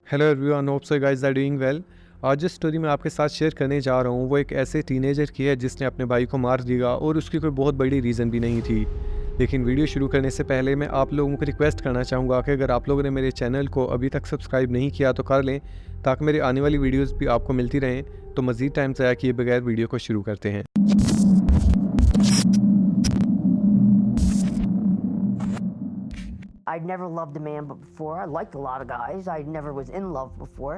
Hello everyone, hope so guys are doing well. आज जिस story मैं आपके साथ शेयर करने जा रहा हूँ वो एक ऐसे टीनेजर की है जिसने अपने भाई को मार दिया और उसकी कोई बहुत बड़ी रीज़न भी नहीं थी। लेकिन वीडियो शुरू करने से पहले मैं आप लोगों को रिक्वेस्ट करना चाहूँगा कि अगर आप लोगों ने मेरे चैनल को अभी तक सब्सक्राइब नहीं किया तो कर लें, ताकि मेरी आने वाली वीडियोज़ भी आपको मिलती रहें। तो मज़ीद टाइम ज़ाया किए बगैर वीडियो को शुरू करते हैं। I'd never loved a man before. I liked a lot of guys. I never was in love before.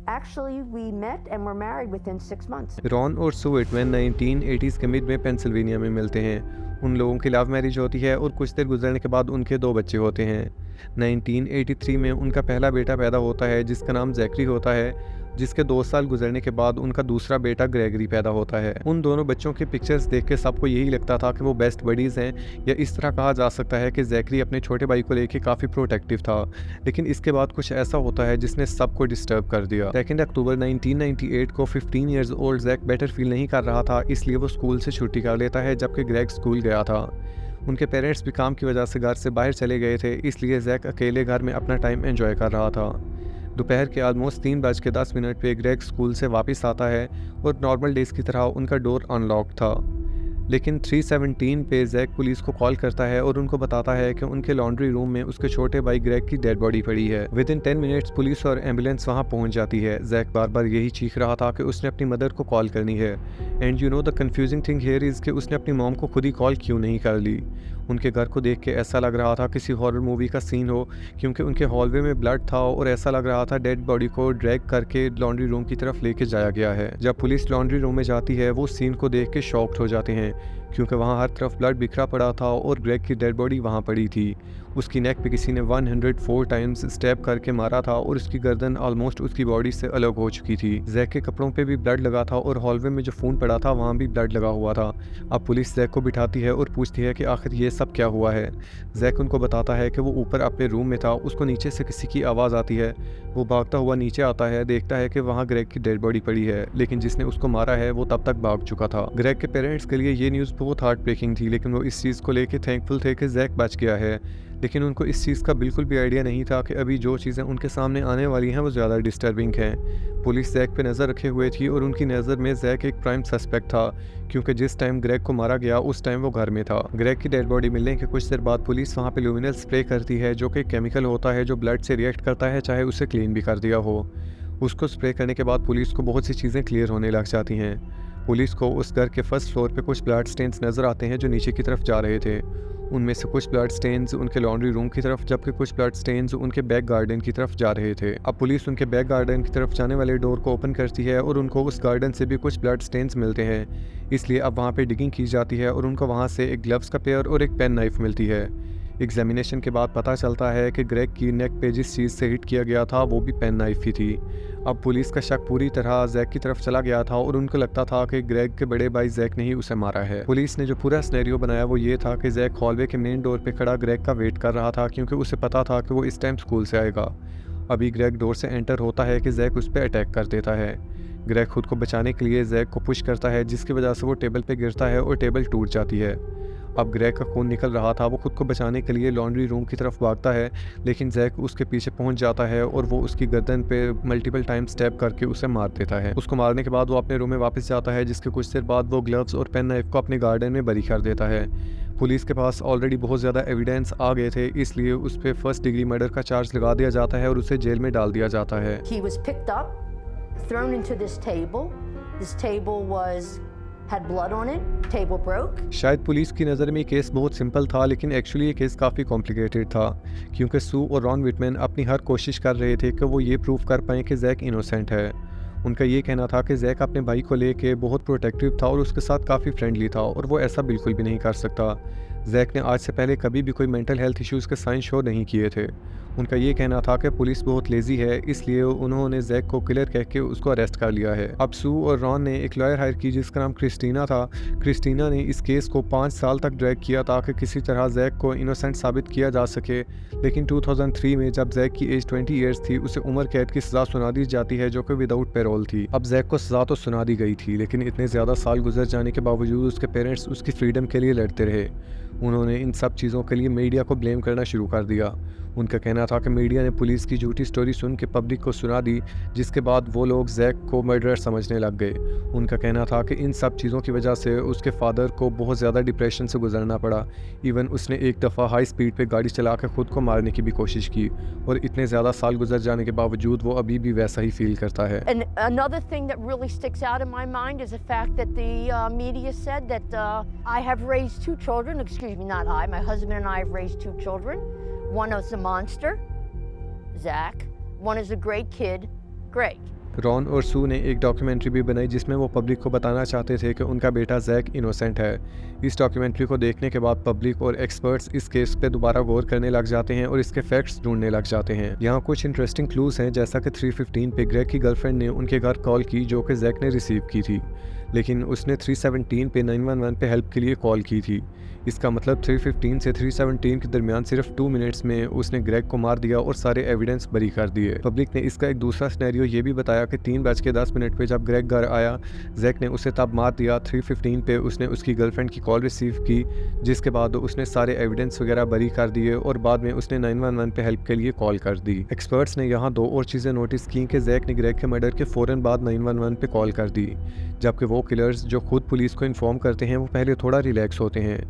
Actually, we met and were married within 6 months. Ron और सुविट वे 1980s के मिड में पेंसिल्वेनिया में मिलते हैं। उन लोगों की लव मैरिज होती है और कुछ देर गुजरने के बाद उनके 2 बच्चे होते हैं। 1983 में उनका पहला बेटा पैदा होता है जिसका नाम जैकरी होता है, जिसके 2 साल गुजरने के बाद उनका दूसरा बेटा ग्रेगरी पैदा होता है। उन दोनों बच्चों की पिक्चर्स देख के सबको यही लगता था कि वो बेस्ट बडीज़ हैं, या इस तरह कहा जा सकता है कि जैकरी अपने छोटे भाई को लेके काफ़ी प्रोटेक्टिव था। लेकिन इसके बाद कुछ ऐसा होता है जिसने सबको डिस्टर्ब कर दिया। 2 अक्टूबर 1998 को 15 years old Jack better feel नहीं कर रहा था, इसलिए वो स्कूल से छुट्टी कर लेता है, जबकि ग्रेग स्कूल गया था। उनके पेरेंट्स भी काम की वजह से घर से बाहर चले गए थे, इसलिए जैक अकेले घर में अपना टाइम एंजॉय कर रहा था। दोपहर के ऑलमोस्ट 3:10 पे ग्रेग स्कूल से वापस आता है और नॉर्मल डेज़ की तरह उनका डोर अनलॉक था। लेकिन 3:17 पे जैक पुलिस को कॉल करता है और उनको बताता है कि उनके लॉन्ड्री रूम में उसके छोटे भाई ग्रेग की डेड बॉडी पड़ी है। विदिन 10 मिनट्स पुलिस और एम्बुलेंस वहां पहुंच जाती है। जैक बार बार यही चीख रहा था कि उसने अपनी मदर को कॉल करनी है। And you know the confusing thing here is कि उसने अपनी मॉम को खुद ही कॉल क्यों नहीं कर ली। उनके घर को देख के ऐसा लग रहा था किसी हॉरर मूवी का सीन हो, क्योंकि उनके हॉलवे में ब्लड था और ऐसा लग रहा था डेड बॉडी को ड्रैग करके लॉन्ड्री रूम की तरफ लेके जाया गया है। जब पुलिस लॉन्ड्री रूम में जाती है वो सीन को देख के शॉक्ड हो जाते हैं, क्योंकि वहाँ हर तरफ ब्लड बिखरा पड़ा था और ग्रेग की डेड बॉडी वहाँ पड़ी थी। उसकी नेक पे किसी ने 104 टाइम्स स्टैब करके मारा था और उसकी गर्दन ऑलमोस्ट उसकी बॉडी से अलग हो चुकी थी। जैक के कपड़ों पे भी ब्लड लगा था और हॉलवे में जो खून पड़ा था वहाँ भी ब्लड लगा हुआ था। अब पुलिस जैक को बिठाती है और पूछती है कि आखिर ये सब क्या हुआ है। जैक उनको बताता है कि वो ऊपर अपने रूम में था, उसको नीचे से किसी की आवाज़ आती है। वो भागता हुआ नीचे आता है, देखता है कि वहाँ ग्रेग की डेड बॉडी पड़ी है, लेकिन जिसने उसको मारा है वो तब तक भाग चुका था। ग्रेग के पेरेंट्स के लिए ये न्यूज़ बहुत हार्ट ब्रेकिंग थी, लेकिन वो इस चीज़ को लेकर थैंकफुल थे कि जैक बच गया है। लेकिन उनको इस चीज़ का बिल्कुल भी आइडिया नहीं था कि अभी जो चीज़ें उनके सामने आने वाली हैं वो ज़्यादा डिस्टर्बिंग हैं। पुलिस जैक पे नज़र रखे हुए थी और उनकी नज़र में जैक एक प्राइम सस्पेक्ट था, क्योंकि जिस टाइम ग्रेग को मारा गया उस टाइम वो घर में था। ग्रेग की डेड बॉडी मिलने के कुछ देर बाद पुलिस वहाँ पे ल्यूमिनल स्प्रे करती है, जो कि केमिकल होता है जो ब्लड से रिएक्ट करता है, चाहे उसे क्लीन भी कर दिया हो। उसको स्प्रे करने के बाद पुलिस को बहुत सी चीज़ें क्लियर होने लग जाती हैं। पुलिस को उस घर के फर्स्ट फ्लोर पे कुछ ब्लड स्टेन्स नज़र आते हैं जो नीचे की तरफ जा रहे थे। उनमें से कुछ ब्लड स्टेन्स उनके लॉन्ड्री रूम की तरफ, जबकि कुछ ब्लड स्टेन्स उनके बैक गार्डन की तरफ जा रहे थे। अब पुलिस उनके बैक गार्डन की तरफ जाने वाले डोर को ओपन करती है और उनको उस गार्डन से भी कुछ ब्लड स्टेन्स मिलते हैं, इसलिए अब वहाँ पे डिगिंग की जाती है और उनको वहाँ से एक ग्लव्स का पेयर और एक पेन नाइफ मिलती है। एग्जामिनेशन के बाद पता चलता है कि ग्रेग की नेक पे जिस चीज़ से हिट किया गया था वो भी पेन नाइफ ही थी। अब पुलिस का शक पूरी तरह जैक की तरफ चला गया था और उनको लगता था कि ग्रेग के बड़े भाई जैक ने ही उसे मारा है। पुलिस ने जो पूरा सिनेरियो बनाया वो ये था कि जैक हॉलवे के मेन डोर पे खड़ा ग्रेग का वेट कर रहा था, क्योंकि उसे पता था कि वो इस टाइम स्कूल से आएगा। अभी ग्रेग डोर से एंटर होता है कि जैक उस पर अटैक कर देता है। ग्रेग खुद को बचाने के लिए जैक को पुश करता है, जिसकी वजह से वो टेबल पे गिरता है और टेबल टूट जाती है। अब ग्रेग का खून निकल रहा था, वो खुद को बचाने के लिए लॉन्ड्री रूम की तरफ भागता है, लेकिन जैक उसके पीछे पहुंच जाता है और वो उसकी गर्दन पे मल्टीपल टाइम स्टैब करके उसे मार देता है। उसको मारने के बाद वो अपने रूम में वापस जाता है, जिसके कुछ देर बाद वो ग्लव्स और पेन नाइफ को अपने गार्डन में बरी कर देता है। पुलिस के पास ऑलरेडी बहुत ज़्यादा एविडेंस आ गए थे, इसलिए उस पर फर्स्ट डिग्री मर्डर का चार्ज लगा दिया जाता है और उसे जेल में डाल दिया जाता है। He was picked up, thrown into this table. This table had blood on it. Table broke. शायद पुलिस की नज़र में केस बहुत सिंपल था, लेकिन एक्चुअली ये केस काफ़ी कॉम्प्लिकेटेड था, क्योंकि सू और रॉन विटमैन अपनी हर कोशिश कर रहे थे कि वो ये प्रूव कर पाएँ कि जैक इनोसेंट है। उनका ये कहना था कि जैक अपने भाई को लेके बहुत प्रोटेक्टिव था और उसके साथ काफ़ी फ्रेंडली था, और वो ऐसा बिल्कुल भी नहीं कर सकता। जैक ने आज से पहले कभी भी कोई मेंटल हेल्थ इश्यूज़ के साइन शो नहीं किए थे। उनका ये कहना था कि पुलिस बहुत लेज़ी है, इसलिए उन्होंने जैक को किलर कह के उसको अरेस्ट कर लिया है। अब सू और रॉन ने एक लॉयर हायर की जिसका नाम क्रिस्टीना था। क्रिस्टीना ने इस केस को 5 साल तक ड्रैग किया ताकि किसी तरह जैक को इनोसेंट साबित किया जा सके, लेकिन 2003 में जब जैक की एज 20 ईयर्स थी उसे उम्र कैद की सज़ा सुना दी जाती है, जो कि विदाउट पेरोल थी। अब जैक को सज़ा तो सुना दी गई थी, लेकिन इतने ज़्यादा साल गुजर जाने के बावजूद उसके पेरेंट्स उसकी फ्रीडम के लिए लड़ते रहे। उन्होंने इन सब चीज़ों के लिए मीडिया को ब्लेम करना शुरू कर दिया। उनका कहना था कि मीडिया ने पुलिस की झूठी स्टोरी सुन के पब्लिक को सुना दी, जिसके बाद वो लोग जैक को मर्डरर समझने लग गए। उनका कहना था कि इन सब चीज़ों की वजह से उसके फादर को बहुत ज़्यादा डिप्रेशन से गुजरना पड़ा। इवन उसने एक दफ़ा हाई स्पीड पे गाड़ी चला कर ख़ुद को मारने की भी कोशिश की, और इतने ज़्यादा साल गुजर जाने के बावजूद वो अभी भी वैसा ही फील करता है। And another thing that really sticks out in my mind is the fact that the media said that I have raised two children. Excuse me, not I. My husband and I have raised two children. One is a monster, Zach. One is a great kid, Greg. Ron और सू ने एक documentary भी बनाई जिसमें वो public को बताना चाहते थे कि उनका बेटा जैक इनोसेंट है। इस डॉक्यूमेंट्री को देखने के बाद पब्लिक और एक्सपर्ट्स इस केस पे दोबारा गौर करने लग जाते हैं और इसके फैक्ट्स ढूंढने लग जाते हैं। यहाँ कुछ इंटरेस्टिंग क्लूज हैं, जैसा कि 3:15 पे ग्रेग की गर्लफ्रेंड ने उनके घर कॉल की जो कि जैक ने रिसीव की थी, लेकिन उसने 3:17 पे 911 पे हेल्प के लिए कॉल की थी। इसका मतलब 3:15 से 3:17 के दरमियान सिर्फ 2 मिनट्स में उसने ग्रेग को मार दिया और सारे एविडेंस बरी कर दिए। पब्लिक ने इसका एक दूसरा सिनेरियो ये भी बताया कि 3:10 पे जब ग्रेग घर आया, जैक ने उसे तब मार दिया। 3:15 पे उसने उसकी गर्लफ्रेंड की कॉल रिसीव की, जिसके बाद उसने सारे एविडेंस वगैरह बरी कर दिए और बाद में उसने 911 पे हेल्प के लिए कॉल कर दी। एक्सपर्ट्स ने यहाँ 2 और चीज़ें नोटिस की कि जैक ने ग्रेग के मर्डर के फ़ौरन बाद 911 पे कॉल कर दी, जबकि वो किलर्स जो खुद पुलिस को इन्फॉर्म करते हैं वो पहले थोड़ा रिलैक्स होते हैं।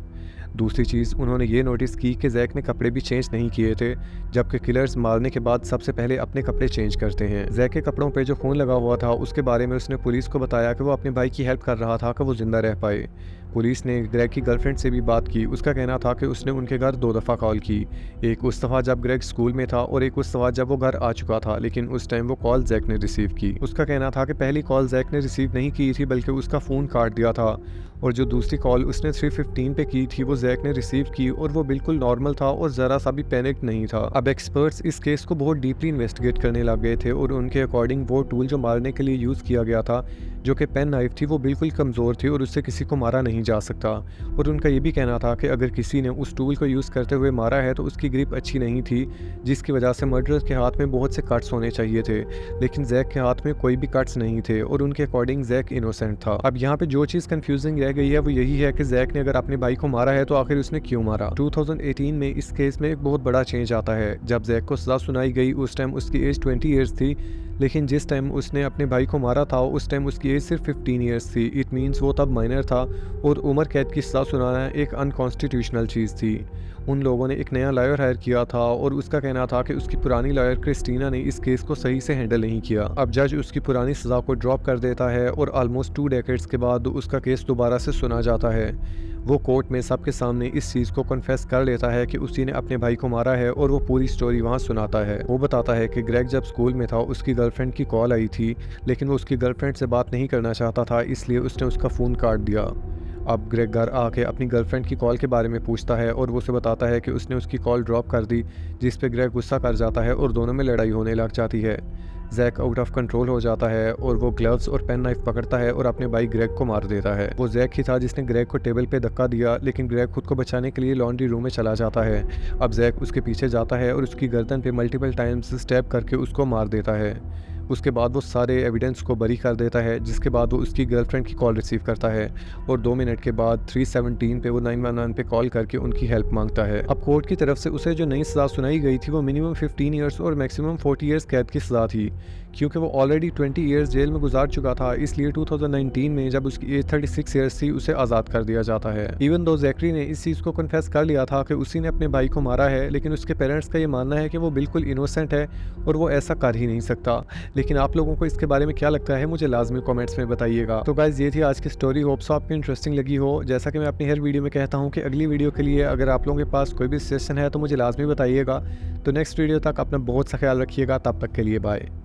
दूसरी चीज़ उन्होंने ये नोटिस की कि जैक ने कपड़े भी चेंज नहीं किए थे, जबकि किलर्स मारने के बाद सबसे पहले अपने कपड़े चेंज करते हैं। जैक के कपड़ों पे जो खून लगा हुआ था उसके बारे में उसने पुलिस को बताया कि वो अपने भाई की हेल्प कर रहा था कि वो ज़िंदा रह पाए। पुलिस ने ग्रेग की गर्लफ्रेंड से भी बात की। उसका कहना था कि उसने उनके घर 2 दफ़ा कॉल की, एक उस दफ़ा जब ग्रेग स्कूल में था और एक उस दफ़ा जब वो घर आ चुका था, लेकिन उस टाइम वो कॉल जैक ने रिसीव की। उसका कहना था कि पहली कॉल जैक ने रिसीव नहीं की थी बल्कि उसका फ़ोन काट दिया था, और जो दूसरी कॉल उसने 3:15 पे की थी वो जैक ने रिसीव की और वो बिल्कुल नॉर्मल था और ज़रा सा भी पैनिक नहीं था। अब एक्सपर्ट्स इस केस को बहुत डीपली इन्वेस्टिगेट करने लग गए थे और उनके अकॉर्डिंग वो टूल जो मारने के लिए यूज़ किया गया था, जो कि पेन नाइफ थी, वो बिल्कुल कमज़ोर थी और उससे किसी को मारा नहीं जा सकता। और उनका ये भी कहना था कि अगर किसी ने उस टूल को यूज़ करते हुए मारा है तो उसकी ग्रिप अच्छी नहीं थी, जिसकी वजह से मर्डरर के हाथ में बहुत से कट्स होने चाहिए थे, लेकिन जैक के हाथ में कोई भी कट्स नहीं थे और उनके अकॉर्डिंग जैक इनोसेंट था। अब यहाँ पे जो चीज़ कंफ्यूजिंग रह गई है वो यही है कि जैक ने अगर अपने भाई को मारा है तो आखिर उसने क्यों मारा। 2018 में इस केस में एक बहुत बड़ा चेंज आता है। जब जैक को सज़ा सुनाई गई उस टाइम उसकी एज 20 ईयर्स थी, लेकिन जिस टाइम उसने अपने भाई को मारा था उस टाइम उसकी एज सिर्फ 15 ईयर्स थी। इट मीन्स वो तब माइनर था और उम्र कैद की सज़ा सुनाना एक अनकॉन्स्टिट्यूशनल चीज़ थी। उन लोगों ने एक नया लॉयर हायर किया था और उसका कहना था कि उसकी पुरानी लॉयर क्रिस्टीना ने इस केस को सही से हैंडल नहीं किया। अब जज उसकी पुरानी सज़ा को ड्रॉप कर देता है और ऑलमोस्ट 2 डेकेड्स के बाद उसका केस दोबारा से सुना जाता है। वो कोर्ट में सबके सामने इस चीज़ को कन्फेस कर लेता है कि उसी ने अपने भाई को मारा है और वो पूरी स्टोरी वहाँ सुनाता है। वो बताता है कि ग्रेग जब स्कूल में था उसकी गर्लफ्रेंड की कॉल आई थी, लेकिन वो उसकी गर्लफ्रेंड से बात नहीं करना चाहता था, इसलिए उसने उसका फ़ोन काट दिया। अब ग्रेग घर आके अपनी गर्लफ्रेंड की कॉल के बारे में पूछता है और वो उसे बताता है कि उसने उसकी कॉल ड्रॉप कर दी, जिस पे ग्रेग गुस्सा कर जाता है और दोनों में लड़ाई होने लग जाती है। जैक आउट ऑफ कंट्रोल हो जाता है और वो ग्लव्स और पेन नाइफ पकड़ता है और अपने भाई ग्रेग को मार देता है। वो जैक ही था जिसने ग्रेग को टेबल पे धक्का दिया, लेकिन ग्रेग खुद को बचाने के लिए लॉन्ड्री रूम में चला जाता है। अब जैक उसके पीछे जाता है और उसकी गर्दन पे मल्टीपल टाइम्स स्टैब करके उसको मार देता है। उसके बाद वो सारे एविडेंस को बरी कर देता है, जिसके बाद वो उसकी गर्लफ्रेंड की कॉल रिसीव करता है और 2 मिनट के बाद 3:17 पे वो 911 पे कॉल करके उनकी हेल्प मांगता है। अब कोर्ट की तरफ से उसे जो नई सज़ा सुनाई गई थी वो मिनिमम 15 ईयर्स और मैक्सिमम 40 ईयर्स कैद की सज़ा थी, क्योंकि वो ऑलरेडी 20 ईयर्स जेल में गुजार चुका था। इसलिए 2019 में जब उसकी एज 36 ईयर्स थी उसे आज़ाद कर दिया जाता है। इवन दो जैकरी ने इस चीज़ को कन्फेस कर लिया था कि उसी ने अपने भाई को मारा है, लेकिन उसके पेरेंट्स का ये मानना है कि वो बिल्कुल इनोसेंट है और वो ऐसा कर ही नहीं सकता। लेकिन आप लोगों को इसके बारे में क्या लगता है मुझे लाजमी कमेंट्स में बताइएगा। तो गाइस ये थी आज की स्टोरी, होप्स आपको इंटरेस्टिंग लगी हो। जैसा कि मैं अपनी हर वीडियो में कहता हूँ कि अगली वीडियो के लिए अगर आप लोगों के पास कोई भी सजेशन है तो मुझे लाजमी बताइएगा। तो नेक्स्ट वीडियो तक अपना बहुत सा ख्याल रखिएगा, तब तक के लिए बाय।